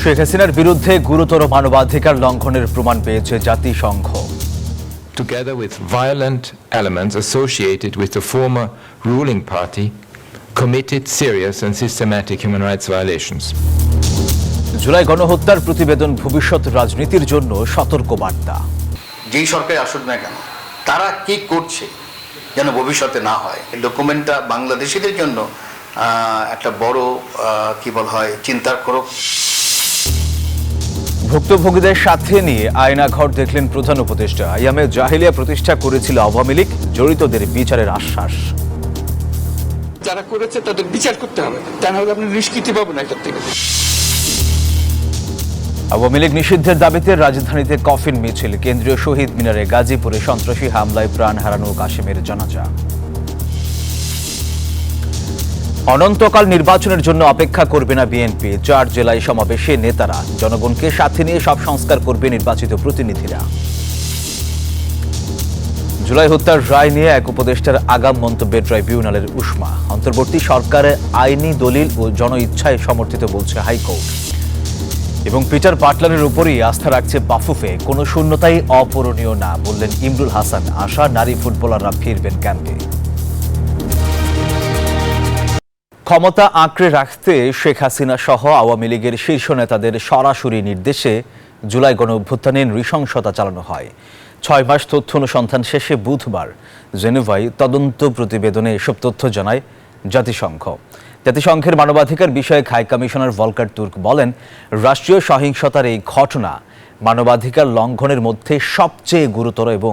শেখ হাসিনার বিরুদ্ধে গুরুতর মানবাধিকার লঙ্ঘনের প্রমাণ পেয়েছে জাতিসংঘ। Together with violent elements associated with the former ruling party, committed serious and systematic human rights violations. July গণহত্যার প্রতিবেদন ভবিষ্যৎ রাজনীতির জন্য সতর্ক বার্তা। যেই সরকার আসুক না কেন, তারা কি করছে যেন ভবিষ্যতে না হয়। এই ডকুমেন্টটা বাংলাদেশিদের জন্য একটা বড় কি বলা হয় চিন্তার করক। ভুক্তভোগীদের সাথে নিয়ে আয়নাঘর দেখলেন প্রধান উপদেষ্টা। আইয়ামে জাহিলিয়া প্রতিষ্ঠা করেছিল আওয়ামী লীগ, জড়িতদের বিচারের আশ্বাস। যারা করেছে তাদের বিচার করতে হবে, তা না হলে আপনি নিষ্কৃতি পাবেন না এটার থেকে। আওয়ামী লীগ নিষিদ্ধের দাবিতে রাজধানীতে কফিন মিছিল, কেন্দ্রীয় শহীদ মিনারে গাজীপুরে সন্ত্রাসী হামলায় প্রাণ হারানো কাশেমের জানাজা। অনন্তকাল নির্বাচনের জন্য অপেক্ষা করবে না বিএনপি, 4 জেলায় সমাবেশে নেতারা। জনগণকে সাথে নিয়ে সব সংস্কার করবে নির্বাচিত প্রতিনিধিরা। জুলাই হত্যার রায় নিয়ে এক উপদেষ্টার আগাম মন্তব্যের ট্রাইব্যুনালের উষ্মা। অন্তর্বর্তী সরকারের আইনি দলিল ও জনইচ্ছায় সমর্থিত বলছে হাইকোর্ট। এবং পিটার বাটলারের উপরই আস্থা রাখছে বাফুফে, কোনো শূন্যতাই অপূরণীয় না বললেন ইমরুল হাসান। আশা নারী ফুটবলাররা ফিরবেন ক্যাম্পে। ক্ষমতা আঁকড়ে রাখতে শেখ হাসিনা সহ আওয়ামী লীগের শীর্ষ নেতাদের সরাসরি নির্দেশে জুলাই গণঅভ্যুত্থানে নৃশংসতা চালানো হয়। 6 মাস তথ্য অনুসন্ধান শেষে বুধবার জেনেভায় তদন্ত প্রতিবেদনে এসব তথ্য জানায় জাতিসংঘ। জাতিসংঘের মানবাধিকার বিষয়ক হাই কমিশনার ভলকার তুর্ক বলেন, রাষ্ট্রীয় সহিংসতার এই ঘটনা মানবাধিকার লঙ্ঘনের মধ্যে সবচেয়ে গুরুতর এবং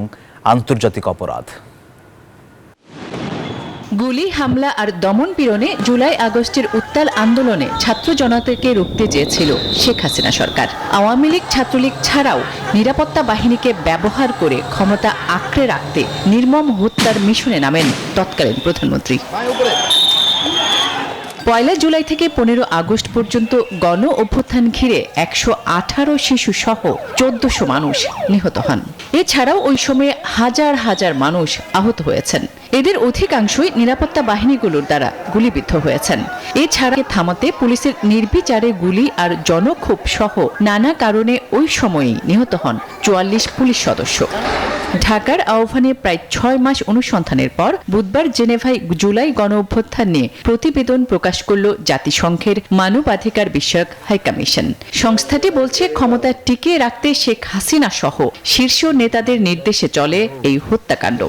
আন্তর্জাতিক অপরাধ। গুলি, হামলা আর দমন পীড়নে জুলাই আগস্টের উত্তাল আন্দোলনে ছাত্র জনতাকে রুখতে চেয়েছিল শেখ হাসিনা সরকার। আওয়ামী লীগ, ছাত্রলীগ ছাড়াও নিরাপত্তা বাহিনীকে ব্যবহার করে ক্ষমতা আঁকড়ে রাখতে নির্মম হত্যার মিশনে নামেন তৎকালীন প্রধানমন্ত্রী। 1 জুলাই থেকে 15 আগস্ট পর্যন্ত গণ অভ্যুত্থান ঘিরে 118 শিশু সহ 1400 মানুষ নিহত হন। এছাড়াও ওই সময়ে হাজার হাজার মানুষ আহত হয়েছেন। এদের অধিকাংশই নিরাপত্তা বাহিনীগুলোর দ্বারা গুলিবিদ্ধ হয়েছেন। এছাড়া থামাতে পুলিশের নির্বিচারে গুলি আর জনক্ষোভ সহ নানা কারণে ওই সময়েই নিহত হন 44 পুলিশ সদস্য। ঢাকার আহ্বানে প্রায় 6 মাস অনুসন্ধানের পর বুধবার জেনেভায় জুলাই গণ অভ্যুত্থান নিয়ে প্রতিবেদন প্রকাশ করল জাতিসংঘের মানবাধিকার বিষয়ক হাইকমিশন। সংস্থাটি বলছে, ক্ষমতা টিকিয়ে রাখতে শেখ হাসিনা সহ শীর্ষ নেতাদের নির্দেশে চলে এই হত্যাকাণ্ড।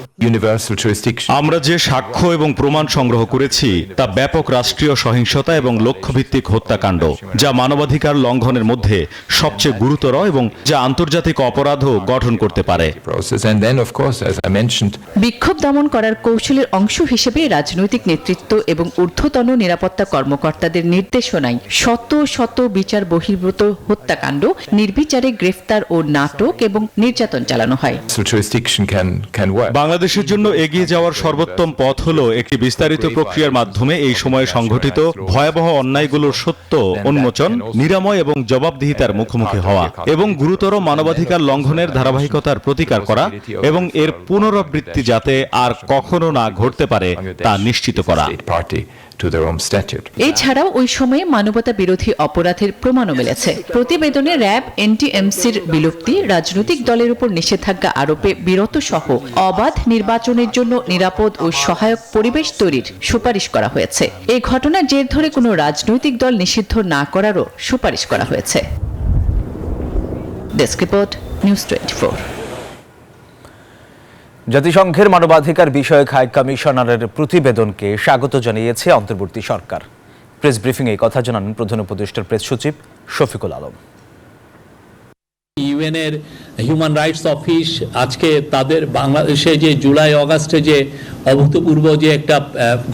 আমরা যে সাক্ষ্য এবং প্রমাণ সংগ্রহ করেছি তা ব্যাপক রাষ্ট্রীয় সহিংসতা এবং লক্ষ্যভিত্তিক হত্যাকাণ্ড, যা মানবাধিকার লঙ্ঘনের মধ্যে সবচেয়ে গুরুতর এবং যা আন্তর্জাতিক অপরাধও গঠন করতে পারে। বিক্ষোভ দমন করার কৌশলের অংশ হিসেবে রাজনৈতিক নেতৃত্ব এবং ঊর্ধ্বতন নিরাপত্তা কর্মকর্তাদের নির্দেশনায় শত শত বিচার বহির্ভূত হত্যাকাণ্ড, নির্বিচারে গ্রেফতার ও নাটক এবং নির্যাতন চালানো হয়। বাংলাদেশের জন্য এগিয়ে যাওয়ার সর্বোত্তম পথ হলো একটি বিস্তারিত প্রক্রিয়ার মাধ্যমে এই সময়ে সংঘটিত ভয়াবহ অন্যায়গুলোর সত্য উন্মোচন, নিরাময় এবং জবাবদিহিতার মুখোমুখি হওয়া এবং গুরুতর মানবাধিকার লঙ্ঘনের ধারাবাহিকতার প্রতিকার করা এবং এর পুনরাবৃত্তি যাতে আর কখনো না ঘটতে পারে তা নিশ্চিত করা। এছাড়াও ওই সময়ে মানবতা বিরোধী অপরাধের প্রমাণও মিলেছে। প্রতিবেদনে র্যাব, এনটিএমসির বিলুপ্তি, রাজনৈতিক দলের উপর নিষেধাজ্ঞা আরোপে বিরত সহ অবাধ নির্বাচনের জন্য নিরাপদ ও সহায়ক পরিবেশ তৈরির সুপারিশ করা হয়েছে। এই ঘটনার জের ধরে কোনো রাজনৈতিক দল নিষিদ্ধ না করারও সুপারিশ করা হয়েছে। Desk report, news 24। জাতিসংঘের মানবাধিকার বিষয়ক হাই কমিশনারের প্রতিবেদনকে স্বাগত জানিয়েছে অন্তর্বর্তী সরকার। প্রেস ব্রিফিংয়ে এই কথা জানান প্রধান উপদেষ্টার প্রেস সচিব শফিকুল আলম। ইউএনের হিউম্যান রাইটস অফিস আজকে তাদের বাংলাদেশে যে জুলাই অগাস্টে যে অভূতপূর্ব যে একটা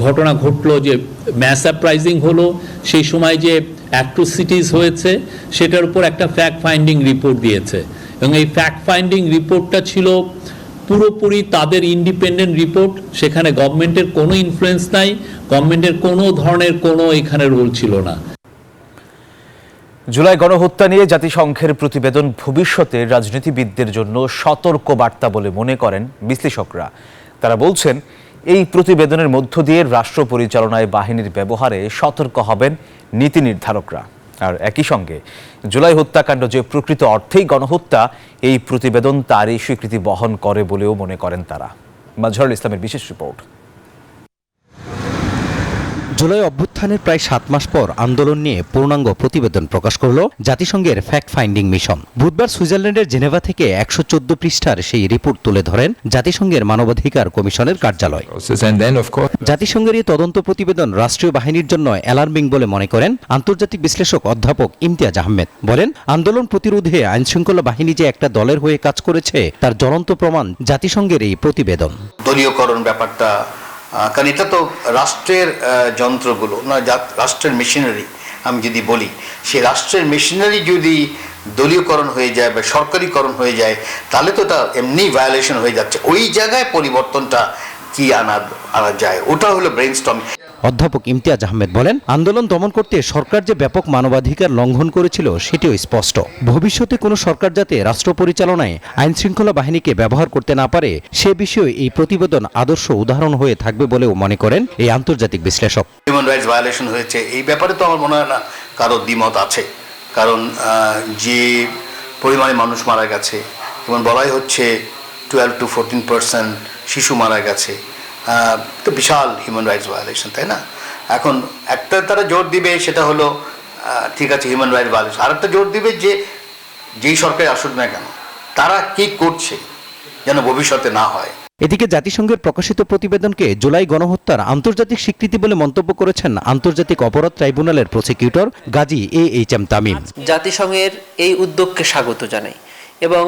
ঘটনা ঘটলো, যে ম্যাস আপরাইজিং হলো, সেই সময় যে অ্যাট্রোসিটিস হয়েছে সেটার উপর একটা ফ্যাক্ট ফাইন্ডিং রিপোর্ট দিয়েছে। এবং এই ফ্যাক্ট ফাইন্ডিং রিপোর্টটা ছিল পুরোপুরি তাদের ইন্ডিপেন্ডেন্ট রিপোর্ট। সেখানে গভর্নমেন্টের কোনো ইনফ্লুয়েন্স নাই, গভর্নমেন্টের কোনো ধরনের কোনো এখানে রোল ছিল না। জুলাই গণহত্যা নিয়ে জাতিসংঘের প্রতিবেদন ভবিষ্যতে রাজনীতিবিদদের জন্য সতর্ক বার্তা বলে মনে করেন বিশ্লেষকরা। তারা বলছেন, এই প্রতিবেদনের মধ্য দিয়ে রাষ্ট্র পরিচালনায় বাহিনীর ব্যবহারে সতর্ক হবেন নীতি নির্ধারকরা। আর একই সঙ্গে জুলাই হত্যাকাণ্ড যে প্রকৃত অর্থেই গণহত্যা, এই প্রতিবেদন তারই স্বীকৃতি বহন করে বলেও মনে করেন তারা। মাজহারুল ইসলামের বিশেষ রিপোর্ট। জুলাই অভ্যুত্থানের প্রায় 7 মাস পর আন্দোলন নিয়ে পূর্ণাঙ্গ প্রতিবেদন প্রকাশ করল জাতিসংঘের ফ্যাক্ট ফাইন্ডিং মিশন। বুধবার সুইজারল্যান্ডের জেনেভা থেকে 114 পৃষ্ঠার সেই রিপোর্ট তুলে ধরেন জাতিসংঘের মানবাধিকার কমিশনের কার্যালয়। And then, of course, জাতিসংঘের এই তদন্ত প্রতিবেদন রাষ্ট্রীয় বাহিনীর জন্য অ্যালার্মিং বলে মনে করেন আন্তর্জাতিক বিশ্লেষক অধ্যাপক ইমতিয়াজ আহমেদ। বলেন, আন্দোলন প্রতিরোধে আইনশৃঙ্খলা বাহিনী যে একটা দলের হয়ে কাজ করেছে তার জ্বলন্ত প্রমাণ জাতিসংঘের এই প্রতিবেদন। দলীয়করণ ব্যাপারটা, কারণ এটা তো রাষ্ট্রের যন্ত্রগুলো না, রাষ্ট্রের মেশিনারি। আমি যদি বলি সেই রাষ্ট্রের মেশিনারি যদি দলীয়করণ হয়ে যায় বা সরকারিকরণ হয়ে যায়, তাহলে তো এটা এমনি ভায়োলেশন হয়ে যাচ্ছে। ওই জায়গায় পরিবর্তনটা কি আনা যায়, ওটা হলো ব্রেইনস্টর্মিং। অধ্যাপক ইমতিয়াজ আহমেদ বলেন, আন্দোলন দমন করতে সরকার যে ব্যাপক মানবাধিকার লঙ্ঘন করেছিল সেটিও স্পষ্ট। ভবিষ্যতে কোনো সরকার যাতে রাষ্ট্র পরিচালনায় আইনশৃঙ্খলা বাহিনীকে ব্যবহার করতে না পারে সে বিষয়ে এই প্রতিবেদন আদর্শ উদাহরণ হয়ে থাকবে বলেও মনে করেন এই আন্তর্জাতিক বিশ্লেষক। হিউম্যান রাইটস ভায়োলেশন হয়েছে এই ব্যাপারে তো আমার মনে হয় না কারো দ্বিমত আছে, কারণ যে পরিমাণে মানুষ মারা গেছে, যেমন বলাই হচ্ছে 12 to 14% শিশু মারা গেছে, তো বিশাল হিউম্যান রাইটস ভায়োলেশন, তাই না? এখন একটা তারা জোর দিবে সেটা হলো ঠিক আছে হিউম্যান রাইটস ভায়োলেশন, আর একটা জোর দিবে যে যেই সরকার আসুক না কেন তারা কি করছে যেন ভবিষ্যতে না হয়। এদিকে জাতিসংঘের প্রকাশিত প্রতিবেদনকে জুলাই গণহত্যার আন্তর্জাতিক স্বীকৃতি বলে মন্তব্য করেছেন আন্তর্জাতিক অপরাধ ট্রাইব্যুনালের প্রসিকিউটর গাজী AHM তামিম। জাতিসংঘের এই উদ্যোগকে স্বাগত জানাই এবং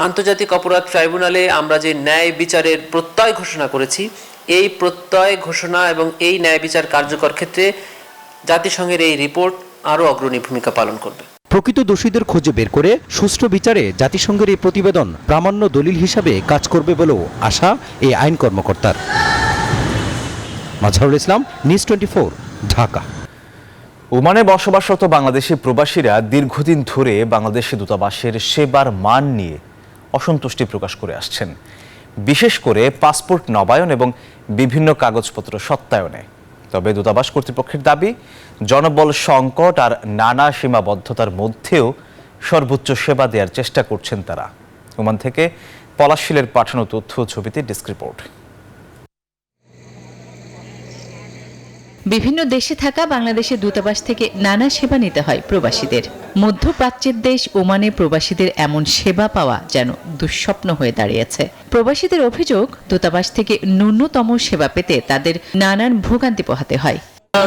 আন্তর্জাতিক অপরাধ ট্রাইব্যুনালে আমরা যে ন্যায় বিচারের প্রত্যয় ঘোষণা করেছি, এই প্রত্যয় ঘোষণা এবং এই ন্যায় বিচার কার্যকর ক্ষেত্রে জাতিসংঘের এই রিপোর্ট আরও অগ্রণী ভূমিকা পালন করবে। প্রকৃত দোষীদের খুঁজে বের করে সুষ্ঠু বিচারে জাতিসংঘের এই প্রতিবেদন প্রামাণ্য দলিল হিসাবে কাজ করবে বলেও আশা এই আইন কর্মকর্তার। মাজহারুল ইসলাম, নিউজ 24, ঢাকা। ওমানে বসবাসরত বাংলাদেশি প্রবাসীরা দীর্ঘদিন ধরে বাংলাদেশি দূতাবাসের সেবার মান নিয়ে অসন্তুষ্টি প্রকাশ করে আসছেন, বিশেষ করে পাসপোর্ট নবায়ন এবং বিভিন্ন কাগজপত্র সত্যায়নে। তবে দূতাবাস কর্তৃপক্ষের দাবি, জনবল সংকট আর নানা সীমাবদ্ধতার মধ্যেও সর্বোচ্চ সেবা দেওয়ার চেষ্টা করছেন তারা। ওমান থেকে পলাশশীলের পাঠানো তথ্য ছবিতে ডেস্ক রিপোর্ট। বিভিন্ন দেশে থাকা বাংলাদেশের দূতাবাস থেকে নানা সেবা নিতে হয় প্রবাসীদের। মধ্যপ্রাচ্যের দেশ ওমানে প্রবাসীদের এমন সেবা পাওয়া যেন দুঃস্বপ্ন হয়ে দাঁড়িয়েছে। প্রবাসীদের অভিযোগ, দূতাবাস থেকে ন্যূনতম সেবা পেতে তাদের নানান ভোগান্তি পোহাতে হয়।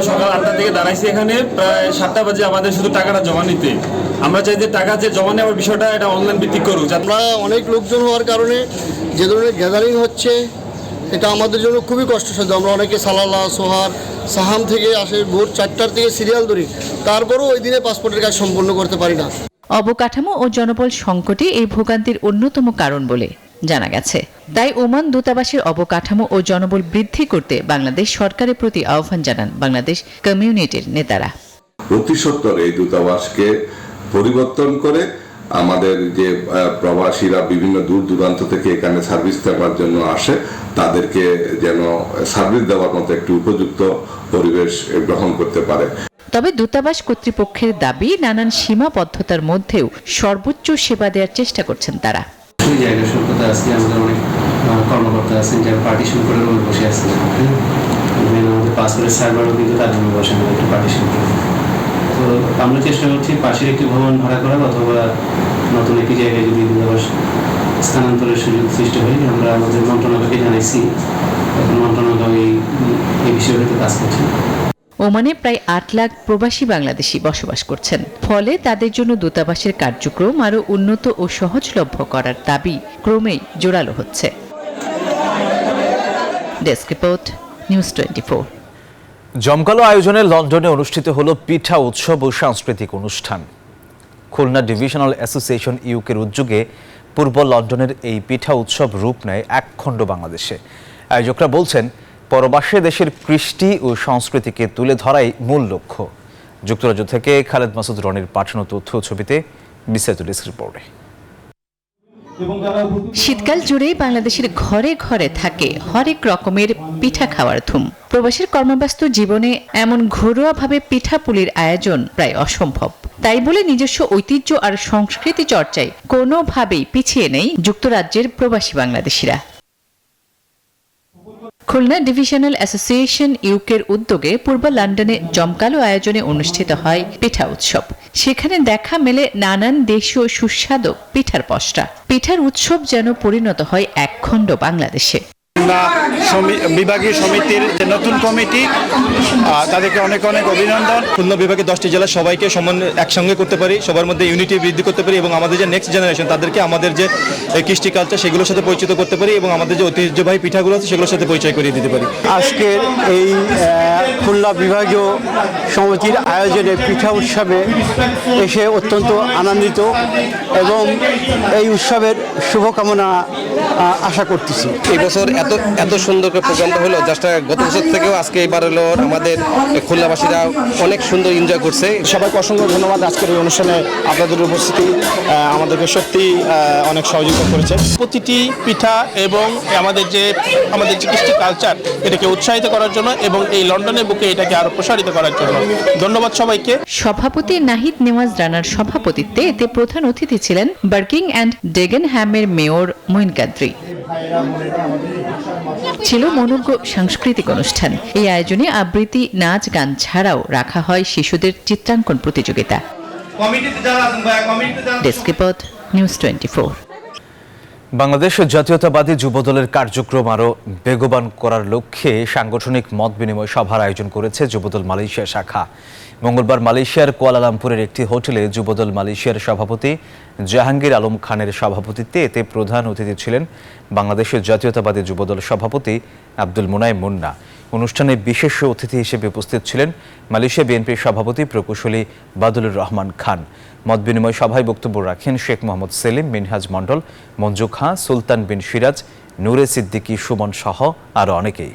সকাল 8টা থেকে দাঁড়াইছি এখানে, প্রায় 7টা বাজে আমাদের শুধু টাকাটা জমা নিতে। আমরা চাই যে টাকা যে জমা নেওয়ার বিষয়টা এটা অনলাইন ভিত্তিক করুক। আমরা অনেক লোকজন হওয়ার কারণে যে ধরনের গ্যাদারিং হচ্ছে এটা আমাদের জন্য খুবই কষ্টসাধ্য। আমরা অনেকে সালালা, সোহার, সাহাম থেকে আসে, ভোর 4টার থেকে সিরিয়াল ধরি, তারপরও ওই দিনে পাসপোর্টের কাজ সম্পন্ন করতে পারি না। অবকাঠামো ও জনবল সংকটই এই ভোগান্তির অন্যতম কারণ বলে জানা গেছে। তাই ওমান দূতাবাসের অবকাঠামো ও জনবল বৃদ্ধি করতে বাংলাদেশ সরকারের প্রতি আহ্বান জানান বাংলাদেশ কমিউনিটির নেতারা। অতি সত্বর এই দূতাবাসকে পরিবর্তন করে আমাদের যে প্রবাসীরা বিভিন্ন দূর দূরান্ত থেকে এখানে সার্ভিস দেওয়ার জন্য আসে, তাদেরকে যেন সার্ভিস দেওয়ার মতো একটি উপযুক্ত পরিবেশ গ্রহণ করতে পারে। তবে দূতাবাস কর্তৃপক্ষের দাবি, নানান সীমাবদ্ধতার মধ্যেও সর্বোচ্চ সেবা দেওয়ার চেষ্টা করছেন তারা। জায়গা স্বল্পতা আছে, আমাদের অনেক কর্মকর্তা আছেন যারা পার্টিশন করে বসে আছেন। আমাদের পাসপোর্টের সার্ভারও কিন্তু তাদের বসে একটু পার্টিশন করে। তো আমরা চেষ্টা করছি পাশের একটি ভবন ভাড়া করার অথবা নতুন একটি জায়গায় যদি দূতাবাস স্থানান্তরের সুযোগ সৃষ্টি হয়। আমরা আমাদের মন্ত্রণালয়কে জানাইছি, এখন মন্ত্রণালয় এই বিষয়টিতে কাজ করছে। ওমানে প্রায় 8 লাখ প্রবাসী বাংলাদেশি বসবাস করছেন। ফলে তাদের জন্য দূতাবাসের কার্যক্রম আরও উন্নত ও সহজলভ্য করার দাবি ক্রমেই জোরালো হচ্ছে। Desk report, news 24। জমকালো আয়োজনে লন্ডনে অনুষ্ঠিত হলো পিঠা উৎসব ও সাংস্কৃতিক অনুষ্ঠান। খুলনা ডিভিশনাল অ্যাসোসিয়েশন ইউকের উদ্যোগে পূর্ব লন্ডনের এই পিঠা উৎসব রূপ নেয় একখণ্ড বাংলাদেশে। আয়োজকরা বলছেন, পরবাসে দেশের কৃষ্টি ও সংস্কৃতিকে তুলে ধরাই মূল লক্ষ্য। যুক্তরাজ্য থেকে খালেদ মাসুদ রনির পাঠানো তথ্য ছবিতে বিস্তারিত ডেস্ক রিপোর্টে। শীতকাল জুড়েই বাংলাদেশের ঘরে ঘরে থাকে হরেক রকমের পিঠা খাওয়ার ধুম। প্রবাসীর কর্মব্যস্ত জীবনে এমন ঘরোয়াভাবে পিঠাপুলির আয়োজন প্রায় অসম্ভব। তাই বলে নিজস্ব ঐতিহ্য আর সংস্কৃতি চর্চায় কোনোভাবেই পিছিয়ে নেই যুক্তরাজ্যের প্রবাসী বাংলাদেশিরা। খুলনা ডিভিশনাল অ্যাসোসিয়েশন ইউকের উদ্যোগে পূর্ব লন্ডনে জমকালো আয়োজনে অনুষ্ঠিত হয় পিঠা উৎসব। সেখানে দেখা মেলে নানান দেশীয় সুস্বাদু পিঠার পসরা। পিঠার উৎসব যেন পরিণত হয় একখণ্ড বাংলাদেশে। বিভাগীয় সমিতির যে নতুন কমিটি, তাদেরকে অনেক অনেক অভিনন্দন। খুলনা বিভাগের 10টি জেলা সবাইকে একসঙ্গে করতে পারি, সবার মধ্যে ইউনিটি বৃদ্ধি করতে পারি এবং আমাদের যে নেক্সট জেনারেশন তাদেরকে আমাদের যে কৃষ্টি কালচার সেগুলোর সাথে পরিচিত করতে পারি এবং আমাদের যে ঐতিহ্যবাহী পিঠাগুলো আছে সেগুলোর সাথে পরিচয় করিয়ে দিতে পারি। আজকের এই খুলনা বিভাগীয় সমিতির আয়োজনে পিঠা উৎসবে এসে অত্যন্ত আনন্দিত এবং এই উৎসবের শুভকামনা আশা করতেছি। এই বছর এত সুন্দর করে প্রোগ্রামটা হলো, জাস্ট গত বছর থেকেও আজকে এবার হলো আমাদের খুলনাবাসীরা অনেক সুন্দর এনজয় করছে। সবাইকে অসংখ্য ধন্যবাদ। আজকের এই অনুষ্ঠানে আপনাদের উপস্থিতি আমাদেরকে সত্যি অনেক সহযোগিতা করেছে। প্রতিটি পিঠা এবং আমাদের যে কৃষ্টি কালচার এটাকে উৎসাহিত করার জন্য এবং এই লন্ডনের বুকে এটাকে আরো প্রসারিত করার জন্য ধন্যবাদ সবাইকে। সভাপতি নাহিদ নেওয়াজ রানার সভাপতিত্বে এতে প্রধান অতিথি ছিলেন বার্কিং অ্যান্ড ডেগেনহ্যামের মেয়র মঈন কাদরি। ছিল মনোজ্ঞ সাংস্কৃতিক অনুষ্ঠান। এই আয়োজনে আবৃত্তি, নাচ, গান ছাড়াও রাখা হয় শিশুদের চিত্রাঙ্কন প্রতিযোগিতা। Desk report, news 24। বাংলাদেশ জাতীয়তাবাদী যুবদলের কার্যক্রম আরও বেগবান করার লক্ষ্যে সাংগঠনিক মত বিনিময় সভার আয়োজন করেছে যুবদল মালয়েশিয়া শাখা। মঙ্গলবার মালয়েশিয়ার কুয়ালালামপুরের একটি হোটেলে যুবদল মালয়েশিয়ার সভাপতি জাহাঙ্গীর আলম খানের সভাপতিত্বে এতে প্রধান অতিথি ছিলেন বাংলাদেশের জাতীয়তাবাদী যুবদল সভাপতি আব্দুল মুনাইম মুন্না। অনুষ্ঠানে বিশেষ অতিথি হিসেবে উপস্থিত ছিলেন মালয়েশিয়া বিএনপির সভাপতি প্রকৌশলী বাদুলুর রহমান খান। মত বিনিময় সভায় বক্তব্য রাখেন শেখ মোহাম্মদ সেলিম, মিনহাজ মণ্ডল, মঞ্জু খাঁ, সুলতান বিন সিরাজ, নূরে সিদ্দিকী সুমন সহ আরও অনেকেই।